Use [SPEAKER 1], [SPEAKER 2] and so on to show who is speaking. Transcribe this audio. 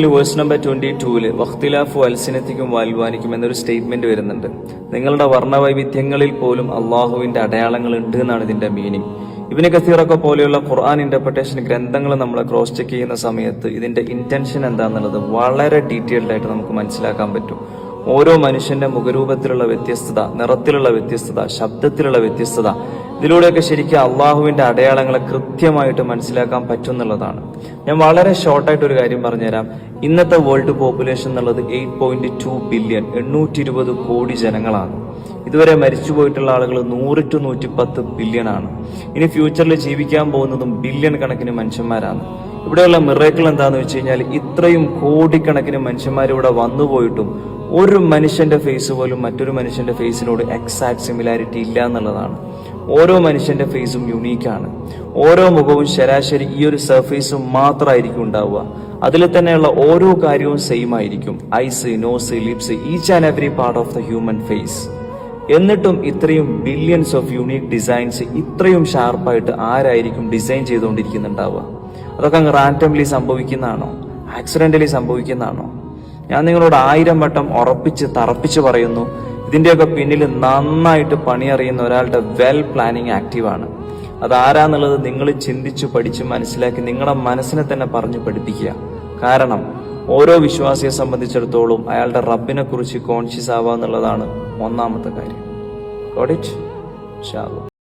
[SPEAKER 1] Verse number 22 വഖ്തിലാഫു അൽസിനത്തിക്കും വാൽവാനിക്കും എന്നൊരു statement വരുന്നുണ്ട്. നിങ്ങളുടെ വർണ്ണവൈവിധ്യങ്ങളിൽ പോലും അള്ളാഹുവിന്റെ അടയാളങ്ങൾ ഉണ്ട് എന്നാണ് ഇതിന്റെ മീനിങ്. ഇബ്നു കസീറൊക്കെ പോലെയുള്ള ഖുർആൻ ഇന്റർപ്രിട്ടേഷൻ ഗ്രന്ഥങ്ങൾ നമ്മൾ ക്രോസ് ചെക്ക് ചെയ്യുന്ന സമയത്ത് ഇതിന്റെ ഇന്റൻഷൻ എന്താണെന്നുള്ളത് വളരെ ഡീറ്റെയിൽഡ് ആയിട്ട് നമുക്ക് മനസ്സിലാക്കാൻ പറ്റും. ഓരോ മനുഷ്യന്റെ മുഖരൂപത്തിലുള്ള വ്യത്യസ്തത, നിറത്തിലുള്ള വ്യത്യസ്തത, ശബ്ദത്തിലുള്ള വ്യത്യസ്തത, ഇതിലൂടെയൊക്കെ ശരിക്കും അള്ളാഹുവിന്റെ അടയാളങ്ങളെ കൃത്യമായിട്ട് മനസ്സിലാക്കാൻ പറ്റും എന്നുള്ളതാണ്. ഞാൻ വളരെ ഷോർട്ടായിട്ട് ഒരു കാര്യം പറഞ്ഞുതരാം. ഇന്നത്തെ വേൾഡ് പോപ്പുലേഷൻ എന്നുള്ളത് 8.2 ബില്യൺ 820 കോടി ജനങ്ങളാണ്. ഇതുവരെ മരിച്ചുപോയിട്ടുള്ള ആളുകൾ 100 to 110 ബില്യൺ ആണ്. ഇനി ഫ്യൂച്ചറിൽ ജീവിക്കാൻ പോകുന്നതും ബില്യൺ കണക്കിന് മനുഷ്യന്മാരാണ്. ഇവിടെയുള്ള മിറേക്കിൾ എന്താന്ന് വെച്ച് കഴിഞ്ഞാൽ ഇത്രയും കോടിക്കണക്കിന് മനുഷ്യന്മാർ ഇവിടെ വന്നുപോയിട്ടും ഒരു മനുഷ്യന്റെ ഫേസ് പോലും മറ്റൊരു മനുഷ്യന്റെ ഫേസിനോട് എക്സാക്ട് സിമിലാരിറ്റി ഇല്ല എന്നുള്ളതാണ്. ഓരോ മനുഷ്യന്റെ ഫേസും യുണീക്കാണ്. ഓരോ മുഖവും ശരാശരി ഈ ഒരു സർഫേസും മാത്രമായിരിക്കും ഉണ്ടാവുക. അതിൽ തന്നെയുള്ള ഓരോ കാര്യവും സെയിം ആയിരിക്കും. Eyes, nose, lips, each and every part of the human face. എന്നിട്ടും ഇത്രയും ബില്യൺസ് ഓഫ് യൂണീക് ഡിസൈൻസ് ഇത്രയും ഷാർപ്പായിട്ട് ആരായിരിക്കും ഡിസൈൻ ചെയ്തുകൊണ്ടിരിക്കുന്നുണ്ടാവുക? അതൊക്കെ അങ്ങ് റാൻഡംലി സംഭവിക്കുന്നതാണോ? ആക്സിഡന്റലി സംഭവിക്കുന്നതാണോ? ഞാൻ നിങ്ങളോട് 1000 വട്ടം ഉറപ്പിച്ച് തറപ്പിച്ച് പറയുന്നു, ഇതിന്റെയൊക്കെ പിന്നിൽ നന്നായിട്ട് പണിയറിയുന്ന ഒരാളുടെ വെൽ പ്ലാനിങ് ആക്റ്റീവാണ്. അതാരാന്നുള്ളത് നിങ്ങൾ ചിന്തിച്ചു പഠിച്ച് മനസ്സിലാക്കി നിങ്ങളുടെ മനസ്സിനെ തന്നെ പറഞ്ഞു പഠിപ്പിക്കുക. കാരണം ഓരോ വിശ്വാസിയെ സംബന്ധിച്ചിടത്തോളം അയാളുടെ റബ്ബിനെ കുറിച്ച് കോൺഷ്യസ് ആവുക എന്നുള്ളതാണ് ഒന്നാമത്തെ കാര്യം. Got it? Inshallah.